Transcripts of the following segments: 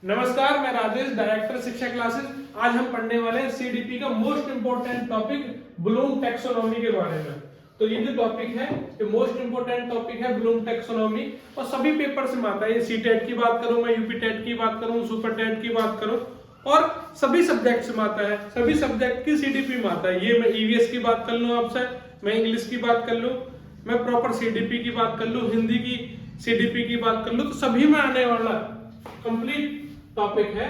नमस्कार, मैं राजेश, डायरेक्टर शिक्षा क्लासेस। आज हम पढ़ने वाले हैं सीडीपी का most important topic Bloom taxonomy के बारे में। तो ये जो टॉपिक है ये मोस्ट इंपोर्टेंट टॉपिक है ब्लूम टैक्सोनॉमी, और सभी पेपर से आता है। ये सीटेट की बात करूं, मैं यूपी टेट की बात करूं, सुपर टेट की बात करूं, और सभी सब्जेक्ट से आता है, सभी सब्जेक्ट की सीडीपी में आता है। ये मैं ईवीएस की बात कर लूं आपसे, मैं इंग्लिश की बात कर लूं, मैं प्रॉपर सीडीपी की बात कर लूं, हिंदी की सीडीपी की बात कर लूं, तो सभी में आने वाला कंप्लीट टॉपिक है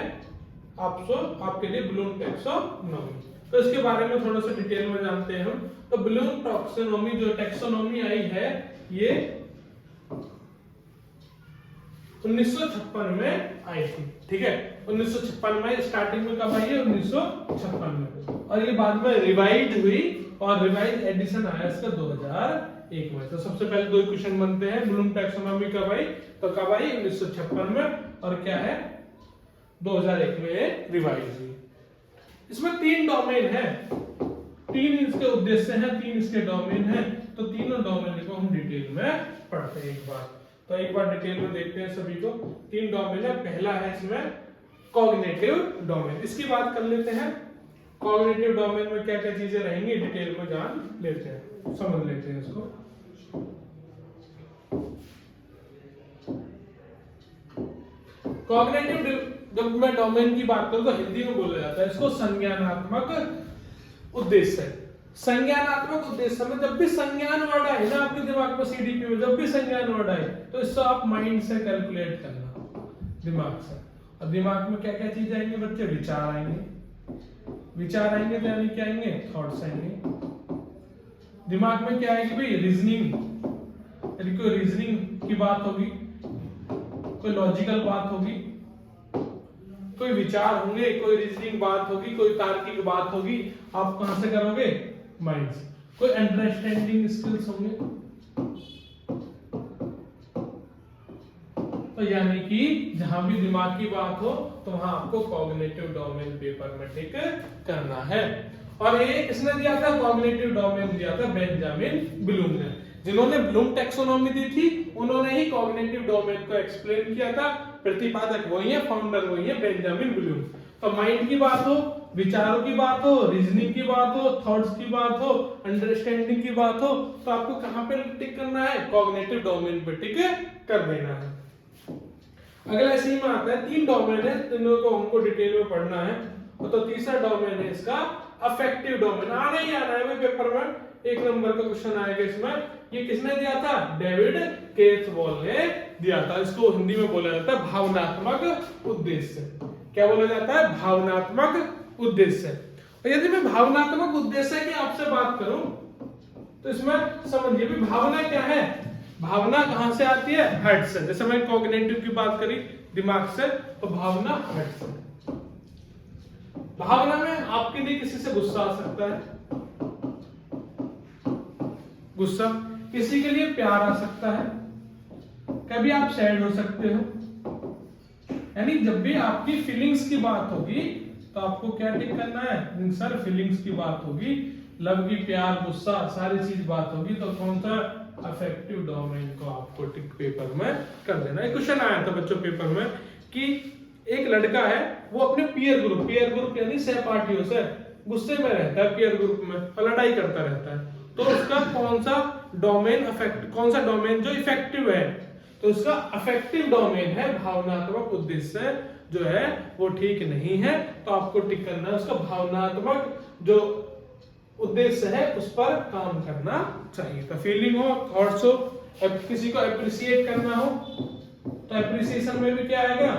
आपके लिए ब्लूम टैक्सोनॉमी। तो इसके बारे में थोड़ा सा डिटेल में जानते हैं हम। तो ब्लूम टैक्सोनॉमी जो टैक्सोनॉमी आई है ये 1956 में आई थी। ठीक है, 1956 में स्टार्टिंग में कब आई है? 1956 में, और ये बाद में रिवाइज हुई और रिवाइज एडिशन आया इसका 2001 में। तो सबसे पहले दो क्वेश्चन बनते हैं, ब्लूम टैक्सोनॉमी कब आई? तो कब आई? 1956 में, और क्या है 2001 में रिवाइज हुई। इसमें 3 डोमेन है, 3 इसके उद्देश्य हैं, 3 इसके डोमेन हैं। तो तीनों डोमेन को हम डिटेल में पढ़ते हैं एक बार। तो एक बार डिटेल में देखते हैं सभी को। 3 डोमेन है। पहला है इसमें कॉग्निटिव डोमेन, इसकी बात कर लेते हैं। कॉग्निटिव डोमेन में क्या क्या चीजें रहेंगी डिटेल में जान लेते हैं, समझ लेते हैं इसको। कॉग्निटिव जब मैं डोमेन की बात करूं तो हिंदी में बोला जाता है इसको संज्ञानात्मक उद्देश्य। संज्ञानात्मक उद्देश्य में जब भी संज्ञान वर्ड आए ना आपके दिमाग में, सीडीपी में जब भी संज्ञान वर्ड आए तो इसको आप माइंड से कैलकुलेट करना, दिमाग से। और दिमाग में क्या क्या चीज आएंगे बच्चे? विचार आएंगे। विचार आएंगे तो यानी क्या आएंगे? थॉट्स आएंगे। दिमाग में क्या आएगी भाई? रीजनिंग, यानी कोई रीजनिंग की बात होगी, कोई लॉजिकल बात होगी, कोई विचार होंगे, कोई रीजनिंग बात होगी, कोई तार्किक बात होगी। आप कहां से करोगे? माइंड से। कोई अंडरस्टैंडिंग स्किल्स होंगे। तो यानी कि जहां भी दिमाग की बात हो तो वहां आपको कॉग्निटिव डोमेन पेपर में टिक करना है। और ये किसने दिया था? कॉग्निटिव डोमेन दिया था बेंजामिन ब्लूम ने। जिन्होंने ब्लूम टैक्सोनॉमी दी थी उन्होंने ही कॉग्निटिव डोमेन को एक्सप्लेन किया था। प्रतिपादक वही है, फाउंडर वही है, बेंजामिन ब्लूम। तो माइंड की बात हो, विचारों की बात हो, रीजनिंग की बात हो, थॉट्स की बात हो, अंडरस्टैंडिंग की बात हो, तो आपको कहां पे टिक करना है? कॉग्निटिव डोमेन पे टिक कर देना है। अगला इसी में आता है 3 डोमेन है, तीनों को हमको डिटेल में पढ़ना है। तो तीसरा डोमेन है इसका अफेक्टिव डोमेन। आना ही आना है पेपर में, 1 नंबर का क्वेश्चन आएगा इसमें। ये किसने दिया था? डेविड केथवॉल ने दिया था। इसको हिंदी में बोला जाता है भावनात्मक उद्देश्य। क्या बोला जाता है? भावनात्मक उद्देश्य। और यदि मैं भावनात्मक उद्देश्य की आपसे बात करूं तो इसमें समझिए भी भावना क्या है। भावना कहां से आती है? हार्ट से। जैसे मैं कॉग्निटिव की बात करी दिमाग से, तो भावना हार्ट से। भावना में आपके लिए किसी से गुस्सा आ सकता है, गुस्सा। किसी के लिए प्यार आ सकता है, कभी आप सैड हो सकते हो। यानी जब भी आपकी फीलिंग्स की बात होगी तो आपको क्या टिक करना है? सर फीलिंग्स की बात होगी, लव की, प्यार, गुस्सा, सारी चीज बात होगी, तो कौन सा? अफेक्टिव डोमेन को आपको टिक पेपर में कर देना। एक क्वेश्चन आया था बच्चों पेपर में कि एक लड़का है, वो अपने पीयर ग्रुप यानी सहपाठियों से गुस्से में रहता है, पीयर ग्रुप में, और लड़ाई करता रहता है। तो उसका कौन सा डोमेन जो इफेक्टिव है? तो उसका अफेक्टिव डोमेन है भावनात्मक उद्देश्य जो है वो ठीक नहीं है, तो आपको टिक करना है उसका भावनात्मक जो उद्देश्य है उस पर काम करना चाहिए। तो फीलिंग हो, थॉट्स हो, किसी को अप्रिशिएट करना हो तो अप्रिसिएशन में भी क्या आएगा?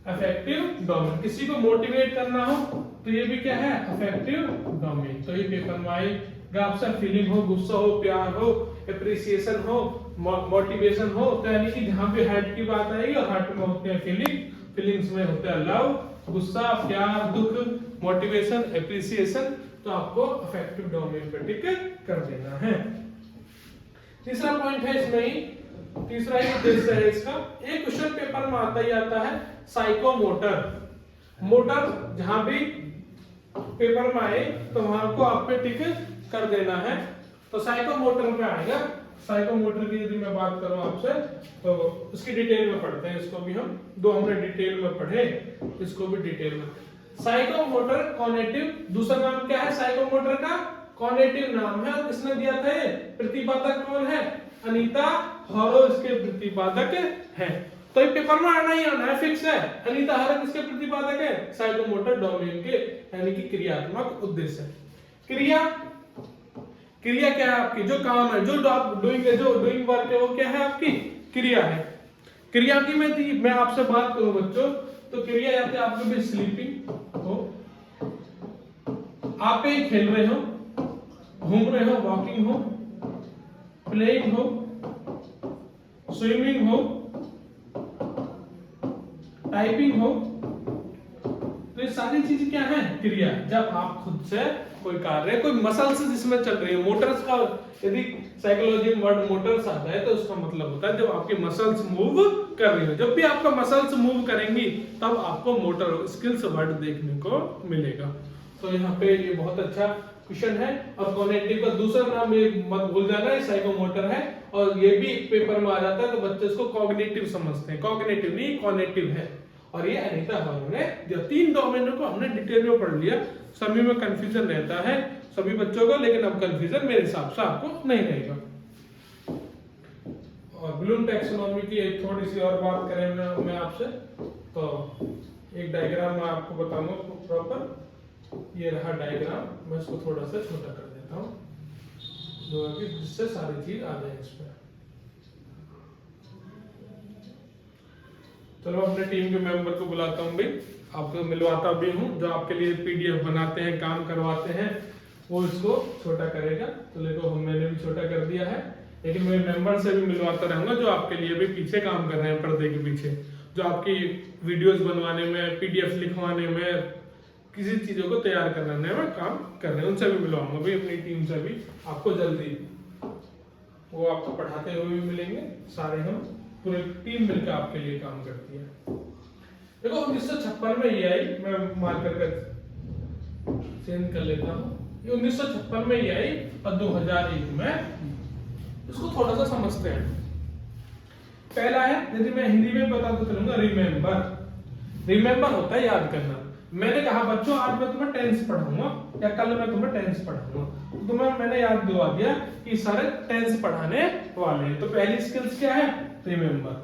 Affective domain. किसी को मोटिवेट करना हो तो ये भी क्या है? Affective domain. तो ये पेपर में आएगा आपसे। फीलिंग हो, गुस्सा हो, प्यार हो, अप्रिसिएशन हो, मोटिवेशन हो, तो यानी कि जहां पे हार्ट की बात आएगी, और हार्ट में होते हैं फीलिंग्स में होते हैं लव, गुस्सा, प्यार, दुख, मोटिवेशन, अप्रिसिएशन, तो आपको अफेक्टिव डोमेन पे टिक कर देना है। तीसरा पॉइंट है इसमें ही, तीसरा ही उद्देश्य है इसका। एक क्वेश्चन पेपर में आता ही आता है साइकोमोटर। मोटर जहां भी पेपर में आए तो वहां को आप पे टिक कर देना है। तो साइकोमोटर पे आएगा साइकोमोटर की यदि मैं बात करूं आपसे तो उसकी डिटेल में पढ़ते हैं, इसको भी हम दो हमने डिटेल में पढ़े, इसको भी डिटेल में। साइकोमोटर कॉग्निटिव, दूसरा नाम क्या है साइकोमोटर का? कॉग्निटिव नाम है। और किसने दिया था ये? प्रतिपादक कौन है? अनीता हॉरो इसके प्रतिपादक है। तो ये पेपर में आना ही आना है, फिक्स है। अनीता हॉरो किसके प्रतिपादक है? साइकोमोटर डोमेन के, यानी कि क्रियात्मक उद्देश्य। क्रिया, क्रिया क्या है आपकी? जो काम है, जो आप डूइंग वर्क है, वो क्या है आपकी? क्रिया है। क्रिया की मैं आपसे बात करूं बच्चों, तो क्रिया या तो आप कभी स्लीपिंग हो, आप कहीं खेल रहे हो, घूम रहे हो, वॉकिंग हो, प्लेइंग हो, स्विमिंग हो, टाइपिंग हो, तो ये सारी चीजें क्या है? क्रिया। जब आप खुद से कोई कार्य, कोई मसल्स जिसमें चल रही है, मोटर्स का यदि साइकोलॉजी में वर्ड मोटर्स आता है तो उसका मतलब होता है जब आपकी मसल्स मूव कर रही हो। जब भी आपका मसल्स मूव करेंगी तब आपको मोटर स्किल्स वर्ड देखने को मिलेगा। तो यहाँ पे ये बहुत अच्छा क्वेश्चन है। और कॉग्निटिव का दूसरा नाम ये मत भूल जाना, ये साइकोमोटर है। और ये भी पेपर में आ जाता है तो बच्चे इसको कॉग्निटिव समझते हैं, कॉग्निटिव नहीं कॉग्निटिव है। और ये अनीता हॉरो ने जो 3 डोमेनों को हमने डिटेल में पढ़ लिया। सभी में कंफ्यूजन रहता है सभी बच्चों को, लेकिन अब कंफ्यूजन मेरे हिसाब से आपको नहीं रहेगा। और ब्लूम टैक्सोनॉमी की एक थोड़ी सी और बात करें मैं आपसे, तो एक डायग्राम मैं आपको बताऊंगा प्रॉपर। ये रहा डायग्राम, मैं इसको थोड़ा सा छोटा कर देता हूँ जिससे सारी चीज आ जाए इस पर। चलो अपने टीम के मेंबर को बुलाता हूँ भाई, आपको मिलवाता भी हूँ। जो आपके लिए पीडीएफ बनाते हैं, काम करवाते हैं, वो इसको छोटा करेगा। तो देखो मैंने भी छोटा कर दिया है, लेकिन मैं मेंबर से भी मिलवाता रहूंगा जो आपके लिए भी पीछे काम कर रहे हैं, पर्दे के पीछे, जो आपकी वीडियोस बनवाने में, पीडीएफ लिखवाने में, किसी चीजों को तैयार करने में काम कर रहे हैं, उनसे भी मिलवाऊंगा भाई, अपनी टीम से भी आपको जल्दी। वो आपको पढ़ाते हुए भी मिलेंगे, सारे हम पूरी टीम मिलकर आपके लिए काम करती है। देखो 1956 में ये आई, मैं मार्कर कर चेंज कर लेता हूँ। ये 1956 में ये आई और 2001 में इसको थोड़ा सा समझते हैं। पहला है, यदि मैं हिंदी में बताता चलूंगा, रिमेम्बर। रिमेम्बर होता है याद करना। मैंने कहा बच्चों आज मैं तुम्हें टेंस पढ़ाऊंगा या कल मैं तुम्हें टेंस पढ़ाऊंगा, तो तुम्हें मैंने याद दिलवा दिया कि सारे टेंस पढ़ाने वाले हैं। तो पहली स्किल्स क्या है? रिमेम्बर।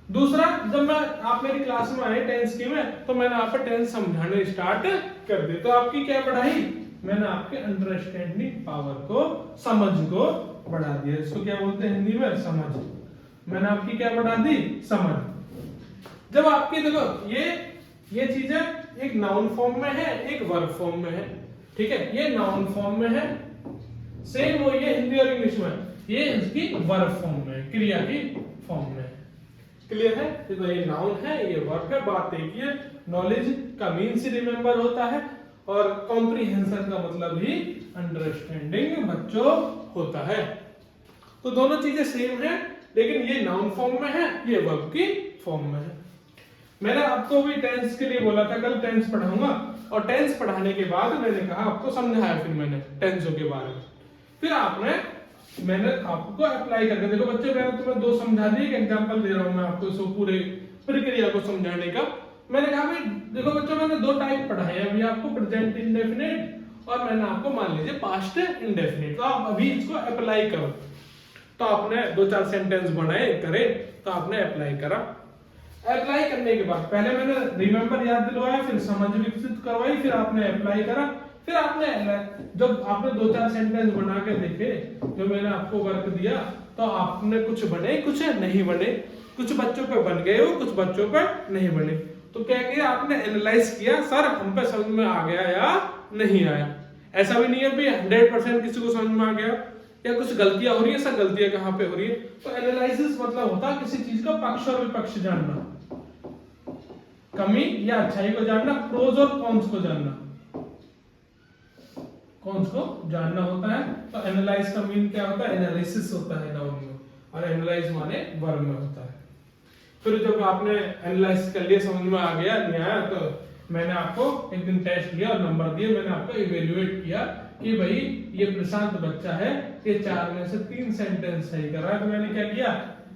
दूसरा, जब आप मेरी क्लास में आए टेंस की में, तो मैंने आप टेंस समझाने स्टार्ट कर दिए। तो आपकी क्या बढ़ाई? मैंने आपके अंडरस्टैंडिंग पावर को, समझ को बढ़ा दिया। इसको क्या बोलते हैं हिंदी में? समझ। मैंने आपकी क्या बढ़ा दी? समझ। जब आपकी देखो ये चीजें एक नाउन फॉर्म में है, एक वर्ब फॉर्म में है, ठीक है? ये नाउन फॉर्म में है, सेम वो ये हिंदी और इंग्लिश में, ये इसकी वर्ब फॉर्म में है, क्रिया की फॉर्म में। क्लियर है? तो ये नाउन है, ये वर्ब है। बात एक ही है, नॉलेज का मीन्स ही रिमेंबर होता है और कॉम्प्रिहेंशन का मतलब ही अंडरस्टैंडिंग बच्चों होता है। तो दोनों चीजें सेम है, लेकिन ये नाउन फॉर्म में है, ये वर्ब की फॉर्म में है। मैंने आपको भी टेंस के लिए बोला था कल टेंस पढ़ाऊंगा, और टेंस पढ़ाने के बाद मैंने कहा आपको समझाया, फिर मैंने टेंसों के बारे में, फिर मैंने आपको अप्लाई करके देखो बच्चे, मैंने तुम्हें 2 समझा दिए, एक एग्जांपल दे रहा हूं मैं आपको इसको पूरे प्रक्रिया को समझाने का। मैंने कहा भाई देखो बच्चों, मैंने 2 टाइप पढ़ाए हैं अभी आपको, प्रेजेंट इंडेफिनिट और मैंने आपको मान लीजिए पास्ट इंडेफिनिट। तो आप अभी इसको अप्लाई करो। तो आपने 2-4 सेंटेंस बनाए करे, तो आपने अप्लाई करा। अप्लाई करने के बाद पहले मैंने रिमेंबर याद दिलवाया, फिर समझ विकसित करवाई, फिर आपने अप्लाई करा, फिर आपने जब आपने 2-4 सेंटेंस बना के देखे, जो मैंने आपको वर्क दिया, तो आपने कुछ बने कुछ नहीं बने, कुछ बच्चों पे बन गए हो, कुछ बच्चों पे नहीं बने। तो क्या किया आपने? एनालाइज किया, सर हम पे समझ में आ गया या नहीं आया। ऐसा भी नहीं है भी 100% किसी को समझ में आ गया, या कुछ गलतियां हो रही है, सर गलतियां कहाँ पे हो रही है। तो एनालिसिस मतलब होता है किसी चीज का पक्ष और विपक्ष जानना, कमी या अच्छाई को जानना, प्रोज और कॉन्स को जानना, कॉन्स को जानना होता है। तो एनालाइज का मीन क्या होता है? एनालिसिस होता है नाउन में, और एनालाइज माने वर्ब में होता है। फिर जब आपने एनालाइज कर लिया, समझ में आ गया नहीं आया, तो मैंने आपको एक दिन टेस्ट लिया और नंबर दिए, मैंने आपको इवेल्युएट किया कि भाई ये प्रशांत बच्चा है, ये 4 में से 3 सेंटेंस सही कर रहा है, तो मैंने क्या किया,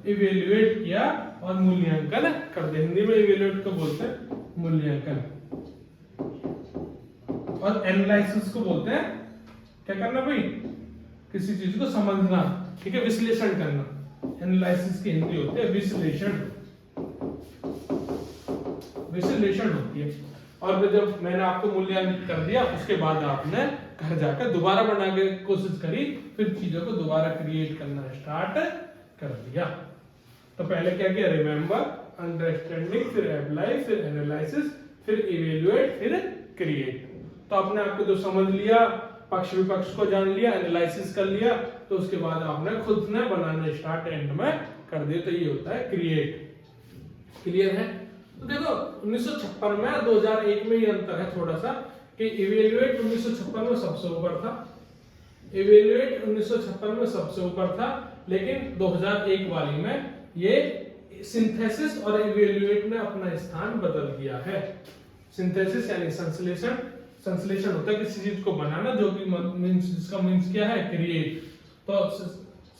इवेल्युएट किया और मूल्यांकन कर दिया। हिंदी में इवेल्युएट को बोलते हैं मूल्यांकन, और एनालिसिस को बोलते हैं क्या करना भाई, किसी चीज को समझना, ठीक है, विश्लेषण करना। एनालिसिस की हिंदी होती है विश्लेषण, विश्लेषण होती है। और फिर जब मैंने आपको मूल्यांकित कर दिया, उसके बाद आपने घर जाकर दोबारा बना के कोशिश करी, फिर चीजों को दोबारा क्रिएट करना स्टार्ट कर दिया। तो पहले क्या किया, रिमेंबर, अंडरस्टैंडिंग, फिर अप्लाई, फिर एनालिसिस, फिर इवेल्युएट, फिर क्रिएट। तो आपने आपको जो समझ लिया, पक्ष विपक्ष को जान लिया, एनालिसिस कर लिया, तो उसके बाद आपने खुद ने बनाना स्टार्ट एंड में कर दिया। तो ये होता है क्रिएट। क्लियर है? तो देखो 1956 में 2001 में ये अंतर है थोड़ा सा, कि इवेल्युएट 1956 में सबसे ऊपर था, इवेल्युएट 1956 में सबसे ऊपर था, लेकिन 2001 वाली में ये सिंथेसिस और इवेल्युएट ने अपना स्थान बदल दिया है। सिंथेसिस यानी संश्लेषण, संश्लेषण होता है किसी चीज को बनाना, जो कि मींस, जिसका मींस क्या है, क्रिएट। तो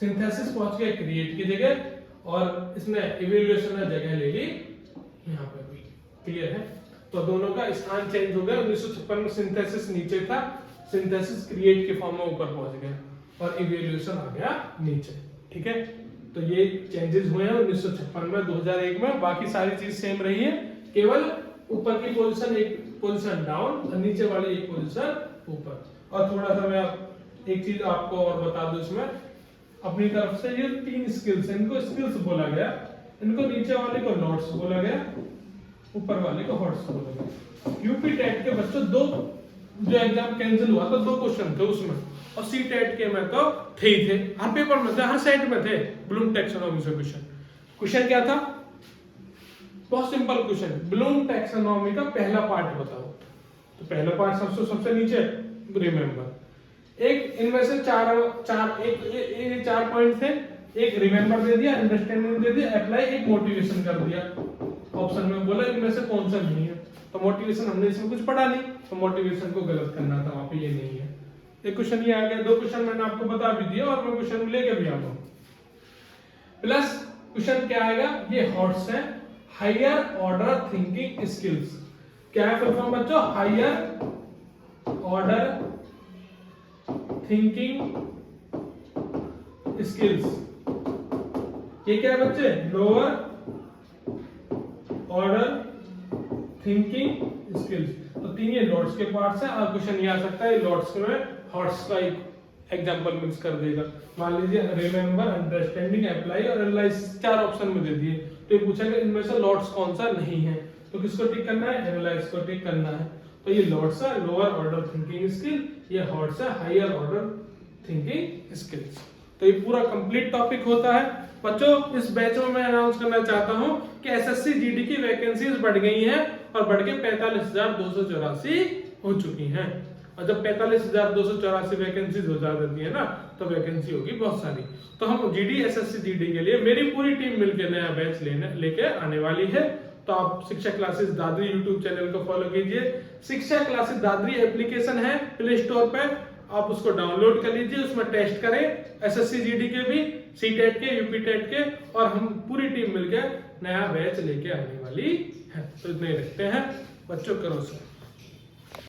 सिंथेसिस पहुंच गया क्रिएट की जगह, और इसने इवेल्युएशन ने जगह ले ली यहाँ पे भी। क्लियर है? तो दोनों का स्थान चेंज हो गया। 1956 में सिंथेसिस नीचे था, सिंथेसिस क्रिएट के फॉर्म में ऊपर पहुंच गया, और इवेल्युएशन आ गया नीचे। ठीक है? तो ये चेंजेस हुए हैं 1956 में, 2001 में। बाकी सारी चीज सेम रही है, केवल ऊपर की पोजीशन एक पोजीशन डाउन और नीचे वाली एक पोजीशन ऊपर। और थोड़ा सा मैं एक चीज आपको और बता दूं इसमें अपनी तरफ से, ये 3 स्किल्स, इनको स्किल्स बोला गया, इनको नीचे वाले को नोट्स बोला गया, ऊपर वाले को हॉट्स बोला गया। यूपी टेट के बच्चों जो एग्जाम कैंसिल हुआ था 2 क्वेश्चन थे उसमें, और सी टेट के में तो थे ही थे, हर पेपर में थे, हर सेट में थे। ब्लूम टैक्सोनॉमी से क्वेश्चन क्या था, बहुत सिंपल क्वेश्चन, ब्लूम टैक्सोनॉमी का पहला पार्ट बताओ। तो पहला पार्ट सबसे नीचे, रिमेंबर। एक इनमें से चार पॉइंट थे, एक रिमेंबर दे दिया, अंडरस्टैंडिंग दे दिया, अप्लाई, एक मोटिवेशन कर दिया। ऑप्शन में बोला इनमें से कौन सा नहीं है, तो मोटिवेशन हमने इसमें कुछ पढ़ा नहीं, तो मोटिवेशन को गलत करना था, वहां पे ये नहीं है। एक क्वेश्चन ये आ गया, 2 क्वेश्चन मैंने आपको बता भी दिया, और मैं क्वेश्चन लेके भी आता हूं। प्लस क्वेश्चन क्या आएगा, ये हॉट्स है, हायर ऑर्डर थिंकिंग स्किल्स। क्या है फुल फॉर्म बच्चों, हायर ऑर्डर थिंकिंग स्किल्स। ये क्या है बच्चे, लोअर ऑर्डर थिंकिंग स्किल्स। तो 3 ये लॉट्स के पार्ट्स हैं, और क्वेश्चन ये आ सकता है लॉट्स में हॉट्स का एक एग्जांपल मिक्स कर देगा। मान लीजिए रिमेंबर, अंडरस्टैंडिंग, अप्लाई और एनालाइज 4 ऑप्शन में दे दिए, तो ये पूछेगा इनमें से लॉट्स कौन सा नहीं है, तो किसको टिक करना है, एनालाइज को टिक करना है। तो ये लॉट्स है लोअर ऑर्डर थिंकिंग स्किल, ये हॉट्स है हायर ऑर्डर थिंकिंग स्किल्स। तो ये पूरा कंप्लीट टॉपिक होता है बच्चों। इस बैच में मैं अनाउंस करना चाहता हूं कि एसएससी जीडी की वैकेंसीज बढ़ गई हैं, और बढ़ के 45,284 हो चुकी हैं। और जब 45,284 वैकेंसीज हो जाती है ना, तो वैकेंसी होगी बहुत सारी। तो हम जीडी एसएससी जीडी के लिए मेरी पूरी टीम मिलकर नया बैच लेके आने वाली है। तो आप शिक्षा क्लासेस दादरी यूट्यूब चैनल को फॉलो कीजिए। शिक्षा क्लासेस दादरी एप्लीकेशन है प्ले स्टोर पे, आप उसको डाउनलोड कर लीजिए, उसमें टेस्ट करें एसएससी जीडी के भी, सी टेट के, यूपी टेट के, और हम पूरी टीम मिलकर नया बैच लेके आने वाली है। तो इतने रखते हैं बच्चों, करो सर।